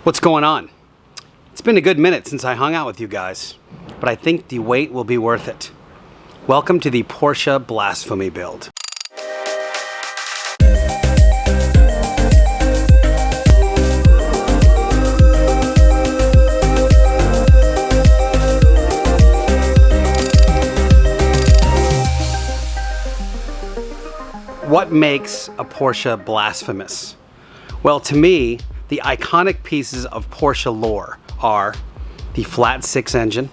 What's going on? It's been a good minute since I hung out with you guys, but I think the wait will be worth it. Welcome to the Porsche Blasphemy build. What makes a Porsche blasphemous? Well, to me, the iconic pieces of Porsche lore are the flat six engine,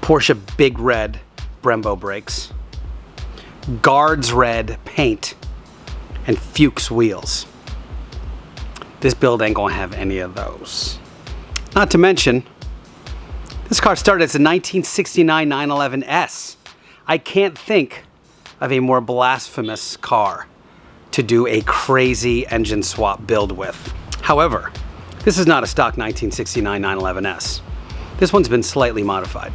Porsche Big Red Brembo brakes, Guards Red paint, and Fuchs wheels. This build ain't gonna have any of those. Not to mention, this car started as a 1969 911S. I can't think of a more blasphemous car to do a crazy engine swap build with. However, this is not a stock 1969 911S. This one's been slightly modified.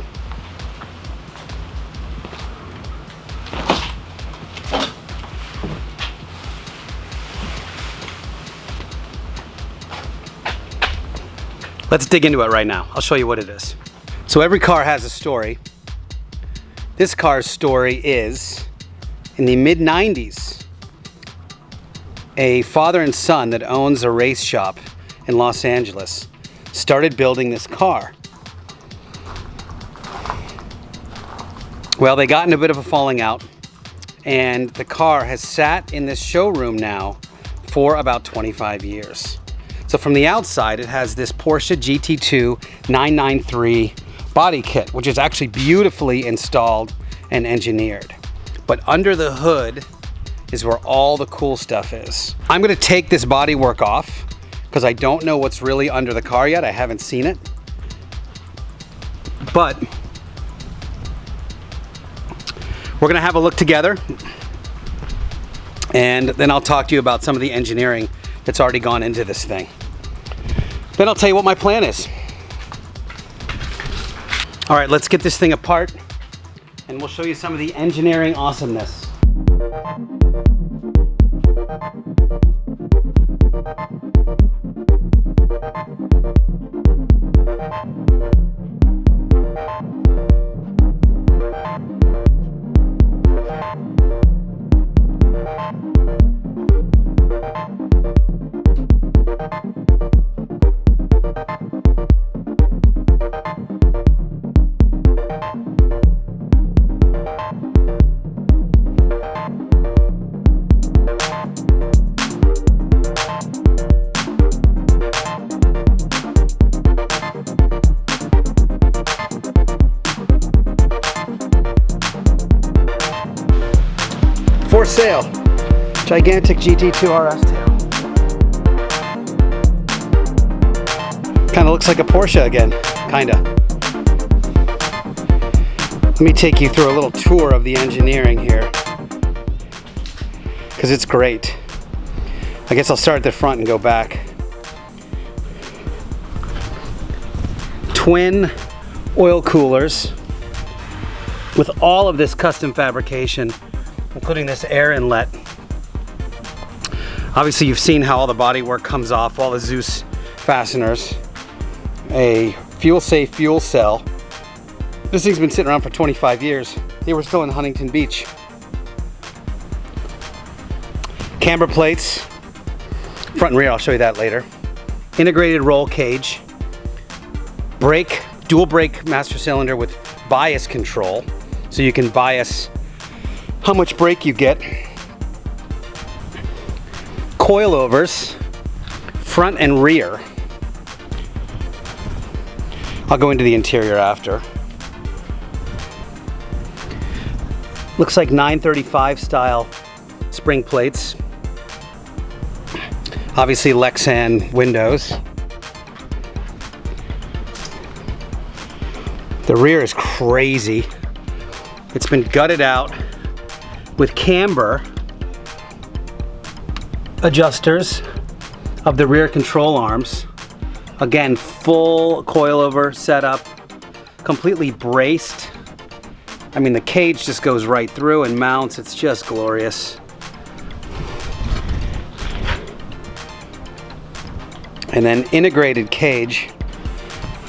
Let's dig into it right now. I'll show you what it is. So every car has a story. This car's story is, in the mid-90s, a father and son that owns a race shop in Los Angeles started building this car. Well, they got in a bit of a falling out, and the car has sat in this showroom now for about 25 years. So from the outside, it has this Porsche GT2 993 body kit, which is actually beautifully installed and engineered. But under the hood is where all the cool stuff is. I'm gonna take this bodywork off because I don't know what's really under the car yet. I haven't seen it. But we're gonna have a look together, and then I'll talk to you about some of the engineering that's already gone into this thing. Then I'll tell you what my plan is. All right, let's get this thing apart, and we'll show you some of the engineering awesomeness. For sale, gigantic GT2 RS tail. Kind of looks like a Porsche again, kinda. Let me take you through a little tour of the engineering here, because it's great. I guess I'll start at the front and go back. Twin oil coolers with all of this custom fabrication, including this air inlet. Obviously, you've seen how all the bodywork comes off, all the Zeus fasteners. A fuel-safe fuel cell. This thing's been sitting around for 25 years. They were still in Huntington Beach. Camber plates, front and rear, I'll show you that later. Integrated roll cage. Brake, dual brake master cylinder with bias control, so you can bias how much brake you get. Coilovers, front and rear. I'll go into the interior after. Looks like 935 style spring plates. Obviously Lexan windows. The rear is crazy. It's been gutted out with camber adjusters of the rear control arms. Again, full coilover setup, completely braced. I mean, the cage just goes right through and mounts. It's just glorious. and then integrated cage.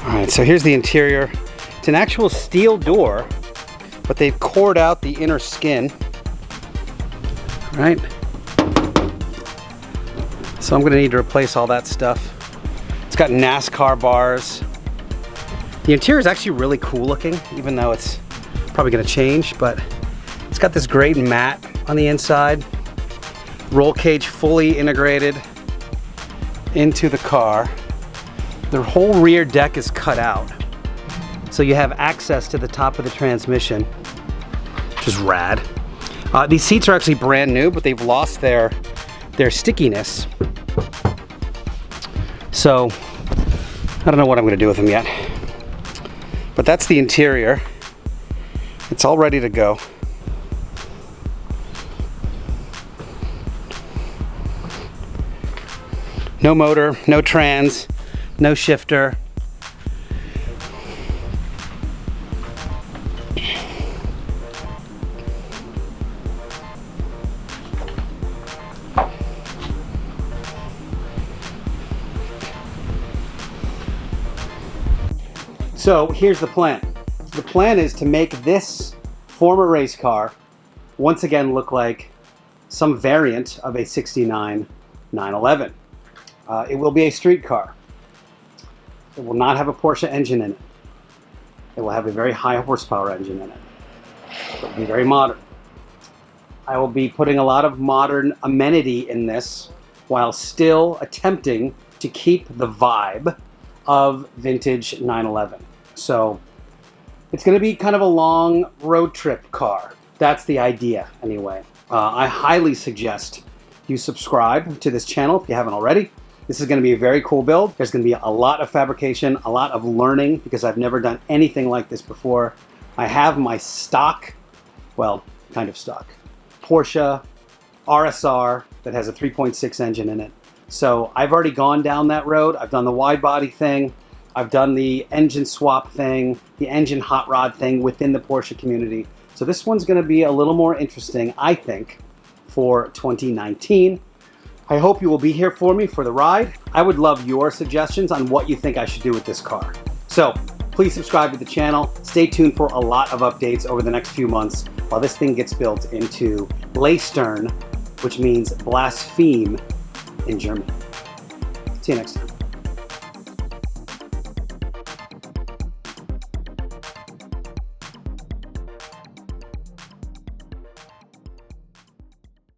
All right, so here's the interior. It's an actual steel door, but they've cored out the inner skin. Right? So I'm gonna need to replace all that stuff. It's got NASCAR bars. The interior is actually really cool looking, even though it's probably gonna change, but it's got this great mat on the inside. Roll cage fully integrated into the car. The whole rear deck is cut out, so you have access to the top of the transmission, which is rad. These seats are actually brand new, but they've lost their stickiness. So I don't know what I'm gonna do with them yet. But that's the interior. It's all ready to go. No motor, no trans, no shifter. So here's the plan. The plan is to make this former race car once again look like some variant of a 69 911. It will be a street car. It will not have a Porsche engine in it. It will have a very high horsepower engine in it. It will be very modern. I will be putting a lot of modern amenity in this while still attempting to keep the vibe of vintage 911. So it's going to be kind of a long road trip car. That's the idea anyway. I highly suggest you subscribe to this channel if you haven't already. This is going to be a very cool build. There's going to be a lot of fabrication, a lot of learning, because I've never done anything like this before. I have my stock, well, kind of stock, Porsche RSR that has a 3.6 engine in it. So I've already gone down that road. I've done the wide body thing. I've done the engine swap thing, the engine hot rod thing within the Porsche community. So this one's going to be a little more interesting, I think, for 2019. I hope you will be here for me for the ride. I would love your suggestions on what you think I should do with this car. So please subscribe to the channel. Stay tuned for a lot of updates over the next few months while this thing gets built into Leistern, which means blaspheme in German. See you next time.